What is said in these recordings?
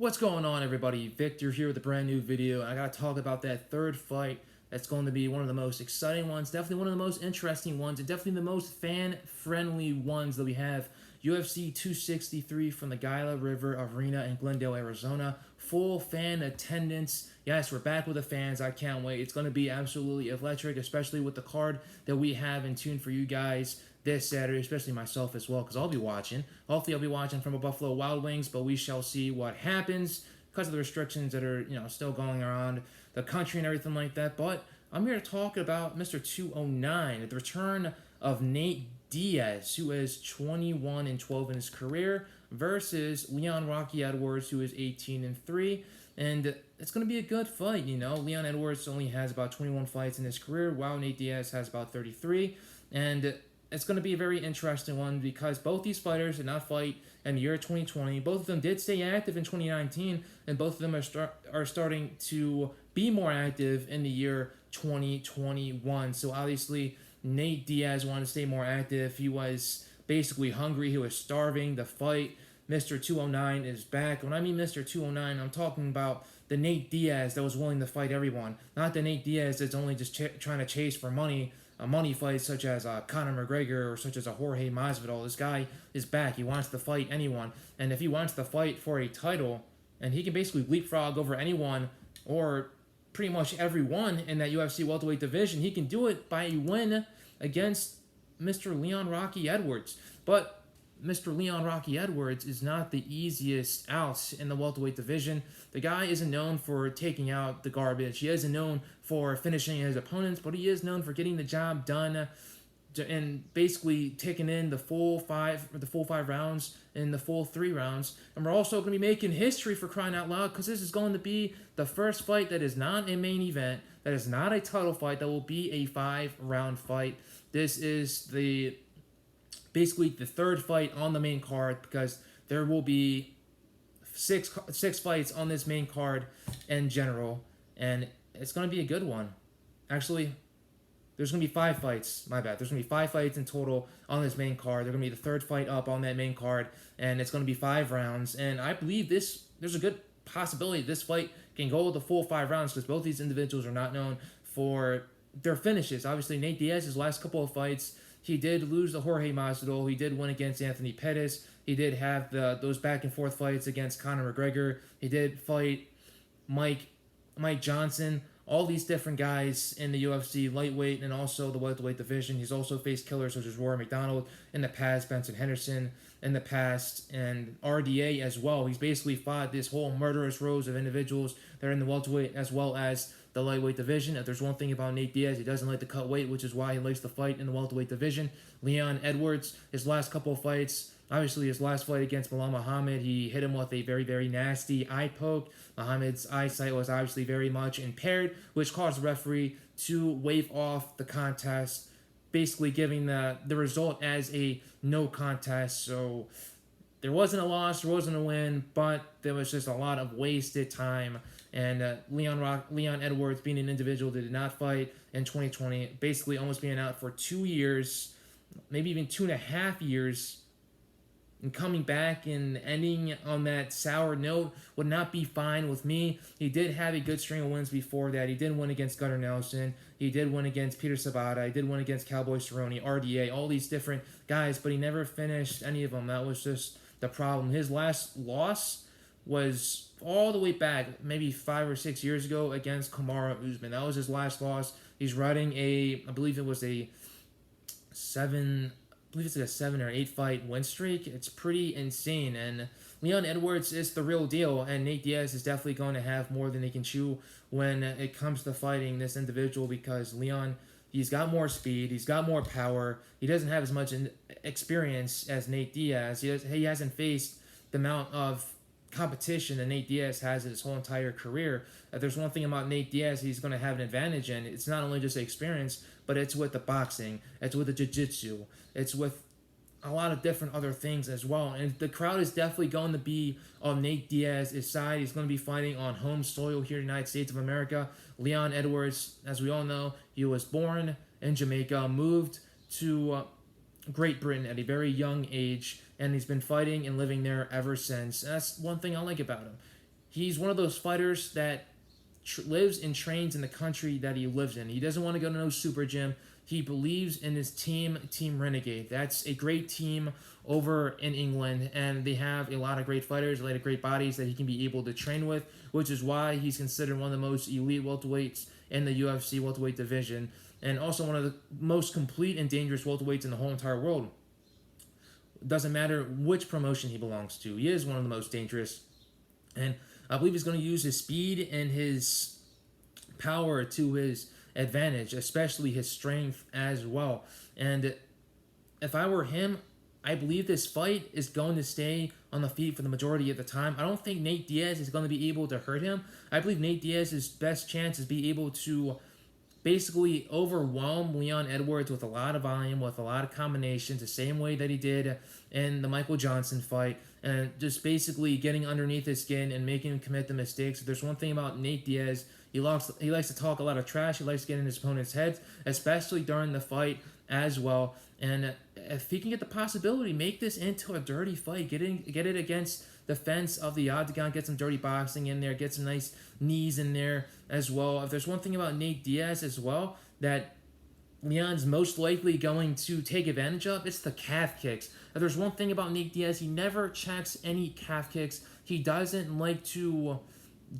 What's going on, everybody? Victor here with a brand new video. I gotta talk about that third fight. That's going to be one of the most exciting ones, definitely one of the most interesting ones, and definitely the most fan-friendly ones that we have. UFC 263 from the Gila River Arena in Glendale, Arizona. Full fan attendance. Yes, we're back with the fans. I can't wait. It's going to be absolutely electric, especially with the card that we have in tune for you guys this Saturday, especially myself as well, because I'll be watching. Hopefully, I'll be watching from a Buffalo Wild Wings, but we shall see what happens because of the restrictions that are, still going around the country and everything like that. But I'm here to talk about Mr. 209, the return of Nate Diaz, who is 21-12 in his career, versus Leon Rocky Edwards, who is 18-3. And it's going to be a good fight, Leon Edwards only has about 21 fights in his career, while Nate Diaz has about 33. And it's going to be a very interesting one because both these fighters did not fight in the year 2020. Both of them did stay active in 2019, and both of them are starting to be more active in the year 2021. So obviously, Nate Diaz wanted to stay more active. He was basically hungry. He was starving to fight. Mr. 209 is back. When I mean Mr. 209, I'm talking about the Nate Diaz that was willing to fight everyone, not the Nate Diaz that's only just trying to chase for money. A money fight such as Conor McGregor or such as a Jorge Masvidal. This guy is back. He wants to fight anyone. And if he wants to fight for a title, and he can basically leapfrog over anyone or pretty much everyone in that UFC welterweight division, he can do it by a win against Mr. Leon Rocky Edwards. But Mr. Leon Rocky Edwards is not the easiest out in the welterweight division. The guy isn't known for taking out the garbage. He isn't known for finishing his opponents, but he is known for getting the job done and basically taking in the full five rounds in the full 3 rounds. And we're also going to be making history, for crying out loud, because this is going to be the first fight that is not a main event, that is not a title fight, that will be a 5-round fight. This is basically the third fight on the main card, because there will be six fights on this main card in general, and it's going to be a good one. Actually, there's going to be 5 fights. My bad. There's going to be 5 fights in total on this main card. They're going to be the third fight up on that main card, and it's going to be 5 rounds. And I believe there's a good possibility this fight can go the full 5 rounds, because both these individuals are not known for their finishes. Obviously, Nate Diaz's last couple of fights, he did lose to Jorge Masvidal. He did win against Anthony Pettis. He did have those back and forth fights against Conor McGregor. He did fight Mike Johnson. All these different guys in the UFC lightweight and also the welterweight division. He's also faced killers such as Rory McDonald in the past, Benson Henderson in the past, and RDA as well. He's basically fought this whole murderous rows of individuals that are in the welterweight as well as the lightweight division. If there's one thing about Nate Diaz, he doesn't like to cut weight, which is why he likes to fight in the welterweight division. Leon Edwards, his last couple of fights, obviously his last fight against Bilal Muhammad, he hit him with a very, very nasty eye poke. Muhammad's eyesight was obviously very much impaired, which caused the referee to waive off the contest, basically giving the result as a no contest. So there wasn't a loss, there wasn't a win, but there was just a lot of wasted time. And Leon Edwards, being an individual that did not fight in 2020, basically almost being out for 2 years, maybe even 2.5 years, and coming back and ending on that sour note would not be fine with me. He did have a good string of wins before that. He did win against Gunnar Nelson. He did win against Peter Sabata. He did win against Cowboy Cerrone, RDA, all these different guys, but he never finished any of them. That was just the problem. His last loss was all the way back, maybe 5 or 6 years ago, against Kamaru Usman. That was his last loss. He's riding I believe it was a 7 or 8 fight win streak. It's pretty insane. And Leon Edwards is the real deal, and Nate Diaz is definitely going to have more than he can chew when it comes to fighting this individual, because Leon, he's got more speed, he's got more power, he doesn't have as much experience as Nate Diaz. He hasn't faced the amount of competition that Nate Diaz has in his whole entire career. If there's one thing about Nate Diaz he's going to have an advantage in, it's not only just the experience, but it's with the boxing, it's with the jiu-jitsu, it's with a lot of different other things as well. And the crowd is definitely going to be on Nate Diaz's side. He's going to be fighting on home soil here in the United States of America. Leon Edwards, as we all know, he was born in Jamaica, moved to Great Britain at a very young age, and he's been fighting and living there ever since. And that's one thing I like about him. he's one of those fighters that lives and trains in the country that he lives in. He doesn't want to go to no super gym. He believes in his team, Team Renegade. That's a great team over in England, and they have a lot of great fighters, a lot of great bodies that he can be able to train with, which is why he's considered one of the most elite welterweights in the UFC welterweight division, and also one of the most complete and dangerous welterweights in the whole entire world. It doesn't matter which promotion he belongs to. He is one of the most dangerous, and I believe he's going to use his speed and his power to his advantage, especially his strength as well. And if I were him, I believe this fight is going to stay on the feet for the majority of the time. I don't think Nate Diaz is going to be able to hurt him. I believe Nate Diaz's best chance is be able to basically overwhelm Leon Edwards with a lot of volume, with a lot of combinations, the same way that he did in the Michael Johnson fight, and just basically getting underneath his skin and making him commit the mistakes. If there's one thing about Nate Diaz, he likes to talk a lot of trash. He likes to get in his opponent's heads, especially during the fight as well. And if he can get the possibility, make this into a dirty fight, get it against the fence of the octagon, get some dirty boxing in there, get some nice knees in there as well. If there's one thing about Nate Diaz as well that Leon's most likely going to take advantage of, it's the calf kicks. If there's one thing about Nate Diaz, he never checks any calf kicks. He doesn't like to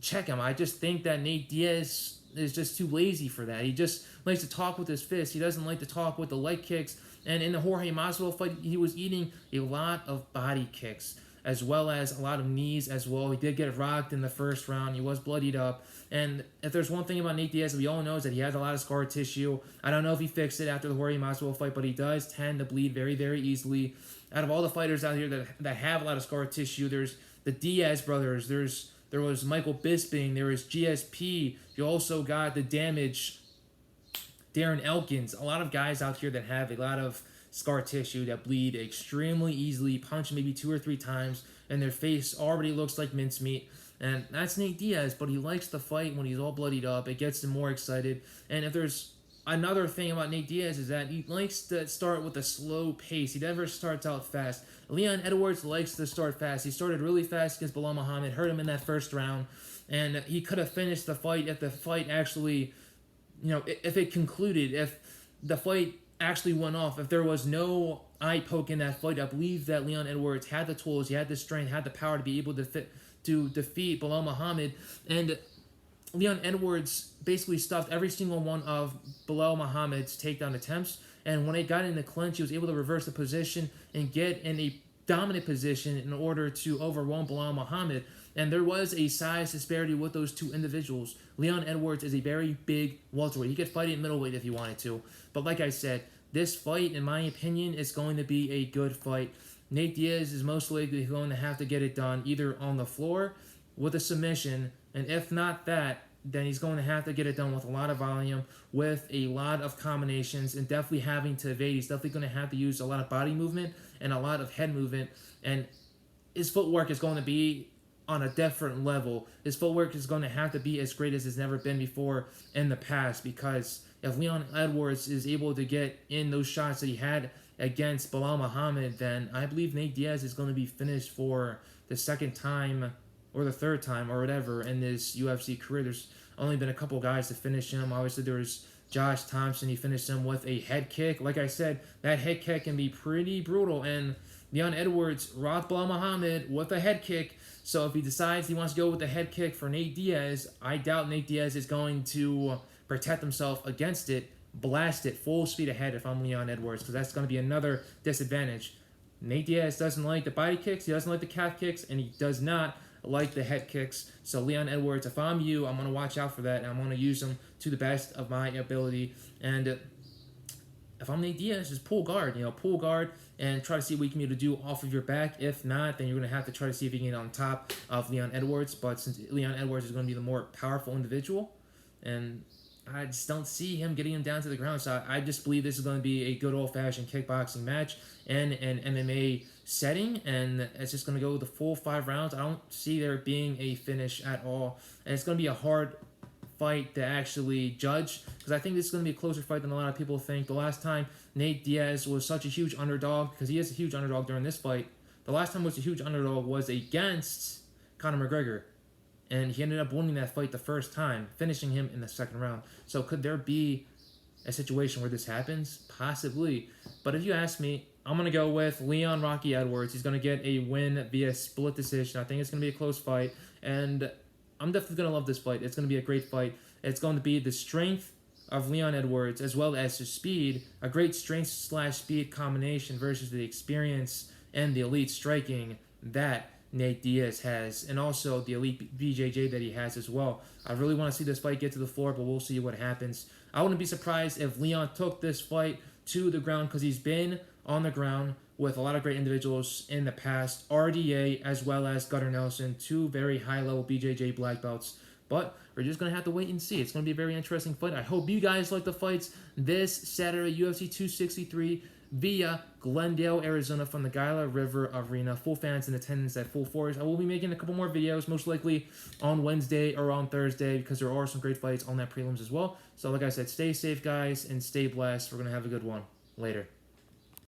check him. I just think that Nate Diaz is just too lazy for that. He just likes to talk with his fists. He doesn't like to talk with the leg kicks. And in the Jorge Masvidal fight, he was eating a lot of body kicks, as well as a lot of knees as well. He did get rocked in the first round. He was bloodied up. And if there's one thing about Nate Diaz that we all know is that he has a lot of scar tissue. I don't know if he fixed it after the Jorge Masvidal fight, but he does tend to bleed very, very easily. Out of all the fighters out here that have a lot of scar tissue, there's the Diaz brothers, there was Michael Bisping, there was GSP, you also got the damage Darren Elkins, a lot of guys out here that have a lot of scar tissue that bleed extremely easily, punch maybe 2 or 3 times, and their face already looks like mincemeat. And that's Nate Diaz, but he likes to fight when he's all bloodied up. It gets him more excited. And if there's another thing about Nate Diaz is that he likes to start with a slow pace. He never starts out fast. Leon Edwards likes to start fast. He started really fast against Belal Muhammad, hurt him in that first round, and he could have finished the fight if the fight actually, if it concluded, if the fight actually went off, if there was no eye poke in that fight. I believe that Leon Edwards had the tools, he had the strength, had the power to be able to defeat Belal Muhammad, and Leon Edwards basically stuffed every single one of Belal Muhammad's takedown attempts, and when it got in the clinch, he was able to reverse the position and get in a dominant position in order to overwhelm Belal Muhammad. And there was a size disparity with those two individuals. Leon Edwards is a very big welterweight. He could fight at middleweight if he wanted to. But like I said, this fight, in my opinion, is going to be a good fight. Nate Diaz is most likely going to have to get it done either on the floor with a submission, and if not that, then he's going to have to get it done with a lot of volume, with a lot of combinations, and definitely having to evade. He's definitely going to have to use a lot of body movement and a lot of head movement, and his footwork is going to be on a different level. His footwork is going to have to be as great as it's never been before in the past, because if Leon Edwards is able to get in those shots that he had against Belal Muhammad, then I believe Nate Diaz is going to be finished for the second time or the third time or whatever in this UFC career. There's only been a couple guys to finish him. Obviously, there was Josh Thompson. He finished him with a head kick. Like I said, that head kick can be pretty brutal, and Leon Edwards rocked Belal Muhammad with a head kick. So if he decides he wants to go with the head kick for Nate Diaz, I doubt Nate Diaz is going to protect himself against it, blast it full speed ahead if I'm Leon Edwards, because that's going to be another disadvantage. Nate Diaz doesn't like the body kicks, he doesn't like the calf kicks, and he does not like the head kicks. So Leon Edwards, if I'm you, I'm going to watch out for that, and I'm going to use them to the best of my ability. And if I'm Nate Diaz, just pull guard, pull guard and try to see what you can be able to do off of your back. If not, then you're going to have to try to see if you can get on top of Leon Edwards. But since Leon Edwards is going to be the more powerful individual, and I just don't see him getting him down to the ground. So I just believe this is going to be a good old-fashioned kickboxing match in an MMA setting, and it's just going to go the full 5 rounds. I don't see there being a finish at all, and it's going to be a hard fight to actually judge, because I think this is going to be a closer fight than a lot of people think. The last time Nate Diaz was such a huge underdog, because he is a huge underdog during this fight, the last time he was a huge underdog was against Conor McGregor. and he ended up winning that fight the first time, finishing him in the second round. So could there be a situation where this happens? Possibly. But if you ask me, I'm going to go with Leon Rocky Edwards. He's going to get a win via split decision. I think it's going to be a close fight, and I'm definitely going to love this fight. It's going to be a great fight. It's going to be the strength of Leon Edwards as well as his speed, a great strength/speed combination versus the experience and the elite striking that Nate Diaz has, and also the elite BJJ that he has as well. I really want to see this fight get to the floor, but we'll see what happens. I wouldn't be surprised if Leon took this fight to the ground, because he's been on the ground with a lot of great individuals in the past. RDA as well as Gunnar Nelson, two very high-level BJJ black belts. But we're just going to have to wait and see. It's going to be a very interesting fight. I hope you guys like the fights this Saturday, UFC 263 via Glendale, Arizona, from the Gila River Arena. Full fans in attendance at full force. I will be making a couple more videos, most likely on Wednesday or on Thursday, because there are some great fights on that prelims as well. So like I said, stay safe, guys, and stay blessed. We're going to have a good one. Later.